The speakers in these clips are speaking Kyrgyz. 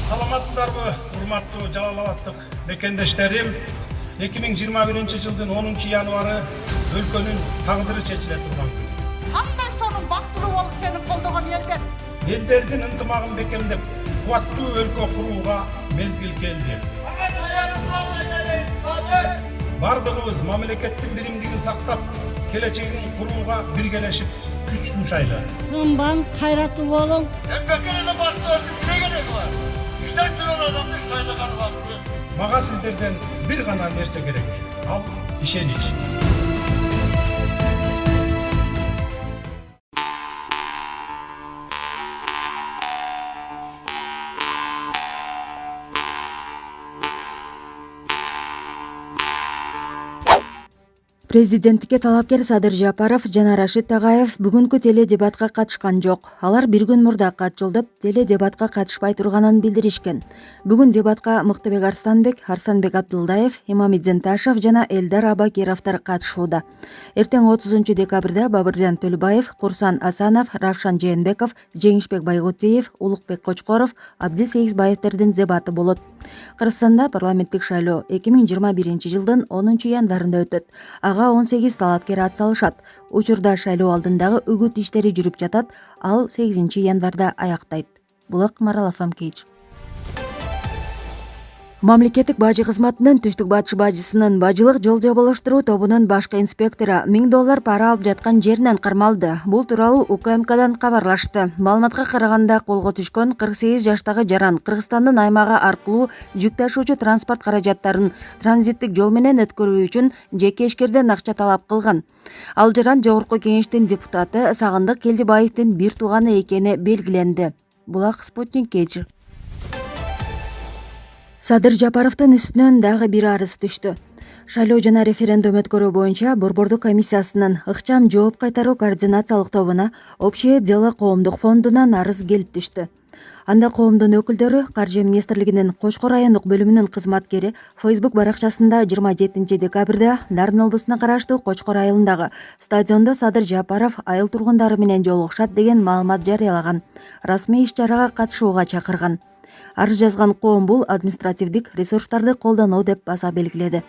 Саламатсыздарбы, урматтуу Жалал Абадтык мекендештерим. 2021 жылдын 10 январы өлкөнүн тагдыры чечиле турган күн. Кандай сонун бактылуу болуп сени колдогон элдер. Элдердин ынтымагын бекемдеп, кубаттуу өлкө курууга мезгил келди. Бардыгыбыз мамлекеттик биримдигин сактап, келечегин курууга биргелешип күч жумшайлы. Кымбан кайраттуу болуң. Мага сиздерден бир гана нерсе керек. Ал ишенич. Президенттикке талапкер Садыр Жапаров жана Рашид Тагаев бүгүнкү теледебатка катышкан жок. Алар бир күн мурда кат жолдоп, теледебатка катышпай турганын билдиришкен. Бүгүн дебатка Мыктыбек Арстанбек, Арсанбек Абдылдаев, Имамиддин Ташев жана Элдар Абакировдор катышууда. Эртең 30 декабрда Бабыржан Төлбаев, Курсан Асанов, Равшан Жээнбеков, Жеңишбек Байгутиев, Улукбек Кочкоров, Абдис Сейизбаевдердин дебаты болот. Кыргызстанда парламенттик шайлоо 2021 жылдын 10 январында өтөт. Ага 18 талапкер атсалышат. Учурда шайлоо алдындагы үгүт иштери жүрүп жатат. Ал 8 январда аяктайт. Булак Маралов Кейч. Мамлекеттик бажы кызматынын Түштүк Батыш бажысынын бажылык жол жоболоштуруу тобунун башкы инспектору $1000 пара алып жаткан жеринен кармалды. Бул тууралуу УКМКдан кабарлашты. Маалыматка караганда колго түшкөн 48 жаштагы жаран Кыргызстандын аймагы аркылуу жүк ташуучу транспорт каражаттарын транзиттик жол менен өткөрүү үчүн жеке ишкерден акча талап кылган. Ал жаран Жогорку Кеңештин депутаты Сагындык Келдибаевдин бир тууганы экени белгиленди. Булак Спутник Кейч. Садыр Жапаровдун үстүнөн дагы бир арыз түштү. Шайлоо жана референдум өткөрүү боюнча Борбордук комиссиясынын ыкчам жооп кайтаруу координациялык тобуна Общее дело коомдук фондунан арыз келип түштү. Анда коомдун өкүлдөрү Каржы министрлигинин Кочкор райондук бөлүмүнүн кызматкери Facebook баракчасында 27 декабрда Нарын облусуна караштуу Кочкор айылындагы стадиондо Садыр Жапаров айыл тургундары менен жолугушат деген маалымат жарыялаган. Расмий иш-чарага катышууга чакырган. Арыз жазган коом бул административдик ресурстарды колдонуу деп баса белгиледи.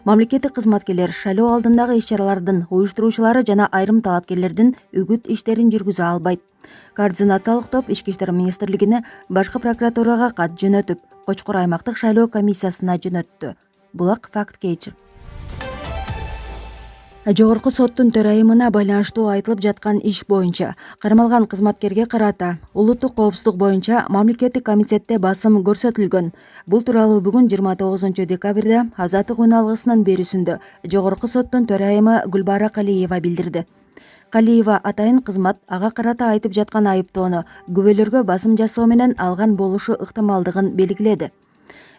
Мамлекеттик кызматкерлер шайлоо алдындагы иш-чаралардын уюштуруучулары жана айрым талапкерлердин үгүт иштерин жүргүзө албайт. Координациялык топ Ички иштер министрлигине, башкы прокуратурага кат жөнөтүп, Кочкор аймактык шайлоо комиссиясына жөнөттү. Булак Факт Кейч. Жогорку соттун төрайымына байланыштуу айтылып жаткан иш боюнча кармалган кызматкерге карата улуттук коопсуздук боюнча мамлекеттик комитетте басым көрсөтүлгөн. Бул тууралуу бүгүн 29 декабрда Азаттык үн алгысынын берүүсүндө Жогорку соттун төрайымы Гүлбара Калиева билдирди. Калиева атайын кызмат ага карата айтып жаткан айыптоону күбөлөргө басым жасоо менен алган болушу ыктымалдыгын белгиледи.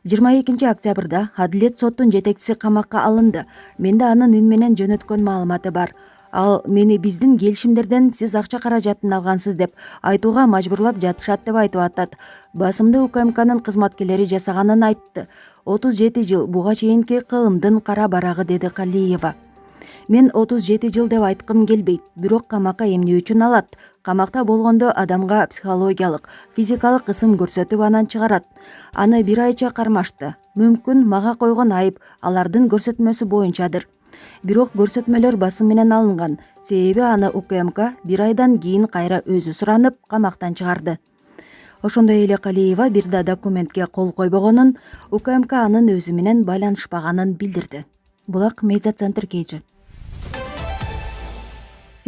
22 октябрда Адилет соттун жетекчиси камакка алынды. Менде анын үн менен жөнөткөн маалыматы бар. Ал мени биздин келишимдерден сиз акча каражатын алгансыз деп айтууга мажбурлап жатышат деп айтып атат. Басымды УКМКнын кызматкерлери жасаганын айтты. 37 жыл буга чейинки кылымдын кара барагы, деди Калиева. Мен 37 жыл деп айткым келбейт, бирок камакка эмне үчүн алат? Камакта болгондо адамга психологиялык, физикалык кысым көрсөтүп анан чыгарат. Аны бир айча кармашты. Мүмкүн мага койгон айып алардын көрсөтмөсү боюнчадыр. Бирок көрсөтмөлөр басым менен алынган. Себеби аны УКМК бир айдан кийин кайра өзү суранып камактан чыгарды. Ошондой эле Калиева бир да документке кол койбогонун, УКМК анын өзү менен байланышпаганын билдирди. Булак Медиа Центр Кейчи.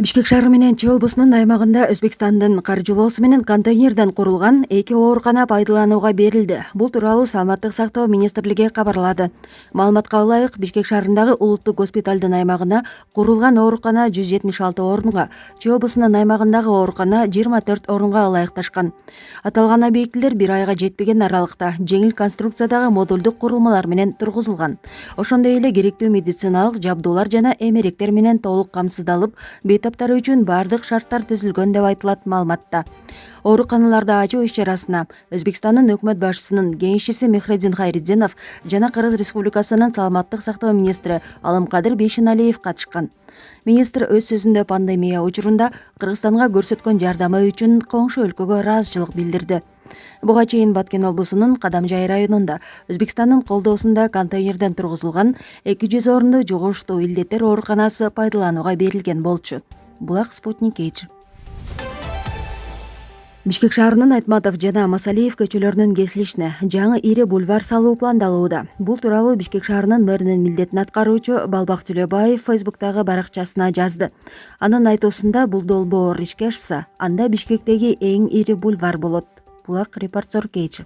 Бишкек шаары менен Чүй облусунун аймагында Өзбекстандын каржылоосу менен контейнерден курулган 2 оорукана пайдаланууга берилди. Бул тууралуу Саламаттык сактоо министрлиги кабарлады. Маалыматка ылайык, Бишкек шаарындагы улуттук госпиталдын аймагына курулган оорукана 176 орунга, Чүй облусунун аймагындагы оорукана 24 орунга ылайыкташкан. Аталган объектилер бир айга жетпеген аралыкта жеңил конструкциядагы модулдук курулмалар менен тургузулган. Ошондой эле керектүү медициналык жабдуулар жана эмеректер менен толук камсыздалып, бейтаптары үчүн бардык шарттар түзүлгөн деп айтылат маалыматта. Ооруканаларды ачуу иш-чарасына Өзбекстандын өкмөт башчысынын кеңешчиси Мехредин Хайриддинов жана Кыргыз Республикасынын саламаттык сактоо министри Алымкадыр Бейшеналиев катышкан. Министр өз сөзүндө пандемия учурунда Кыргызстанга көрсөткөн жардамы үчүн коңшу өлкөгө ыраазычылык билдирди. Буга чейин Баткен облусунун Кадамжай районунда Өзбекстандын колдоосунда контейнерден тургузулган 200 орунду жугуштуу илдеттер ооруканасы пайдаланууга берилген болчу. Булак Спутник Эйч. Бишкек шаарынын Айтматов жана Масалиев көчөлөрүнүн кесилишине жаңы ири бульвар салуу пландалууда. Бул тууралуу Бишкек шаарынын мэринин милдетин аткаруучу Балбак Төлөбаев Фейсбуктагы баракчасына жазды. Анын айтуусунда бул долбоор ишке ашса, анда Бишкектеги эң ири бульвар болот. Булак Репортер Кейч.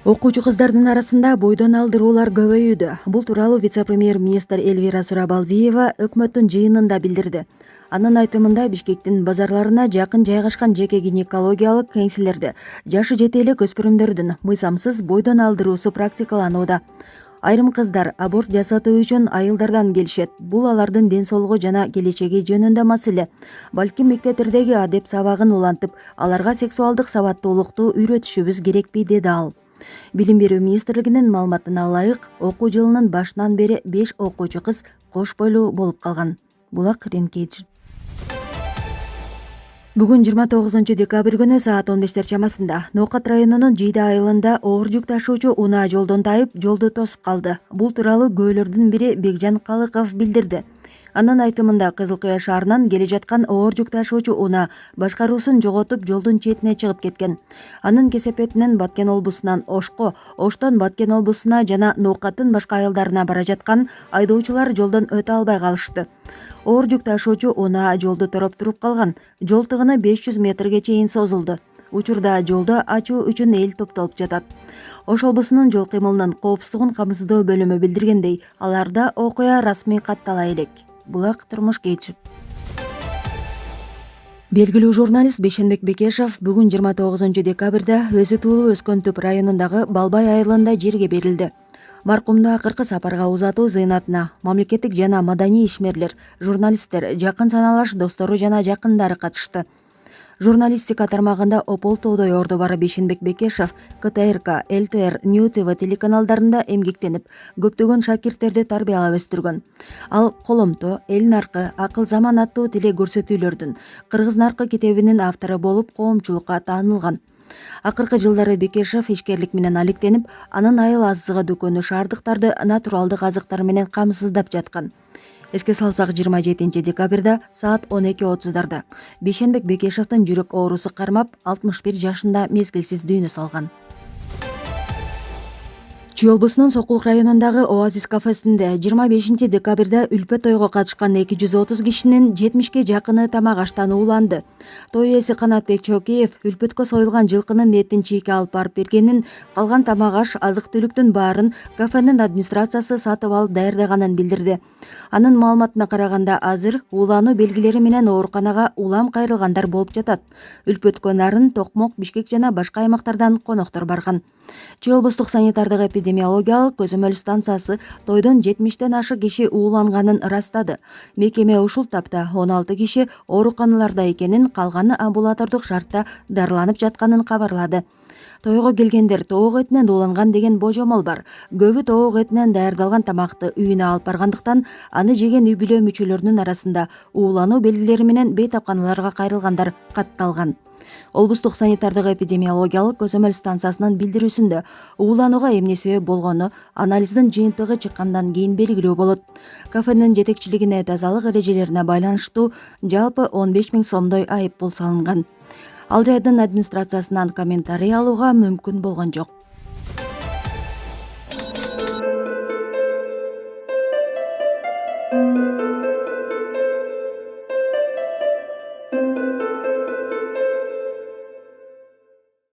Окуучу кыздардын арасында бойдон алдыруулар көбөйүүдө. Бул тууралуу вице-премьер-министр Эльвира Сурабалдиева өкмөттүн жыйынында билдирди. Анын айтымында Бишкектин базарларына жакын жайгашкан жеке гинекологиялык кеңселерде жашы жете элек өспүрүмдөрдүн мыйзамсыз бойдон алдыруусу практикаланууда. Айрым кыздар аборт жасатуу үчүн айылдардан келишет. Бул алардын ден соолугу жана келечеги жөнүндө маселе. Балким мектептердеги адеп сабагын улантып, аларга сексуалдык сабаттуулукту үйрөтүшүбүз керекпи, деди ал. Билим берүү министрлигинин маалыматына ылайык, окуу жылынын башынан бери 5 окуучу кыз кош бойлуу болуп калган. Булак Ренкейч. Бүгүн 29 декабрь күнү саат 15 чамасында Ноокат районунун Жийда айылында оор жүк ташуучу унаа жолдон тайып, жолду тосуп калды. Бул тууралуу күбөлөрдүн бири Бекжан Калыков билдирди. Анын айтымында Кызыл Кыя шаарынан келе жаткан оор жүк ташуучу унаа башкаруусун жоготуп, жолдун четине чыгып кеткен. Анын кесепетинен Баткен облусунан Ошко, Оштон Баткен облусуна жана Ноокаттын башка айылдарына бара жаткан айдоочулар жолдон өтө албай калышты. Оор жүк ташуучу унаа жолду тороп туруп калган. Жол тыгыны 500 метрге чейин созулду. Учурда жолду ачуу үчүн эл топтолуп жатат. Ош облусунун жол кыймылынын коопсуздугун камсыздоо бөлүмү билдиргендей, аларда окуя расмий каттала элек. Булак Турмуш Кейч. Белгилүү журналист Бейшенбек Бекешев бүгүн 29 декабрда өзү туулуп өскөн Түп районундагы Балбай айылында жерге берилди. Маркумду акыркы сапарга узатуу зыйнатына мамлекеттик жана маданий ишмерлер, журналисттер, жакын саналаш достору жана жакындары катышты. Журналистика тармагында Опол тоодой орду бар Бейшенбек Бекешев КТРК, ЛТР, Нью ТВ телеканалдарында эмгектенип, көптөгөн шакирттерди тарбиялап өстүргөн. Ал Коломто, Эл наркы, Акыл заман аттуу теле-көрсөтүүлөрдүн, Кыргыз наркы китебинин автору болуп коомчулукка таанылган. Акыркы жылдары Бекешев ишкерлик менен алектенип, анын айыл азыгы дүкөнү шаардыктарды натуралдык азыктар менен камсыздап жаткан. Эске салсак, 27 декабрда саат 12:30 Бейшенбек Бекешевдин жүрөк оорусу кармап, 61 жашында мезгилсиз дүйнө салган. Чүй облусунун Сокулук районундагы Оазис кафесинде 25 декабрда үлпө тойго катышкан 230 кишинин 70ке жакыны тамак аштан ууланды. Той ээси Канатбек Чокеев үлпөткө союлган жылкынын этин чийке алып барып бергенин, калган тамак аш, азык-түлүктүн баарын кафенин администрациясы сатып алып даярдаганын билдирди. Анын маалыматына караганда, азыр уулануу белгилери менен ооруканага улам кайрылгандар болуп жатат. Үлпөткө Нарын, Токмок, Бишкек жана башка аймактардан коноктор барган. Чүй облустук санитардык эпидемиологиялык көзөмөл станциясы тойдон 70тен ашык киши ууланганын ырастады. Мекеме ушул тапта 16 киши ооруканаларда экенин, калганы амбулатордук шартта дарыланып жатканын кабарлады. Тойго келгендер тоок этинен ууланган деген божомол бар. Көбү тоок этинен даярдалган тамакты үйүнө алып баргандыктан, аны жеген үй бүлө мүчөлөрүнүн арасында уулануу белгилери менен бейтапканаларга кайрылгандар катталган. Облустук санитардык эпидемиологиялык көзөмөл станциясынын билдирүүсүндө, ууланууга эмне себеп болгону анализдин жыйынтыгы чыккандан кийин белгилүү болот. Кафенин жетекчилигине тазалык эрежелерине байланыштуу жалпы 15 000 сомдой айып пул салынган. Ал жайдын администрациясынан комментарий алууга мүмкүн болгон жок.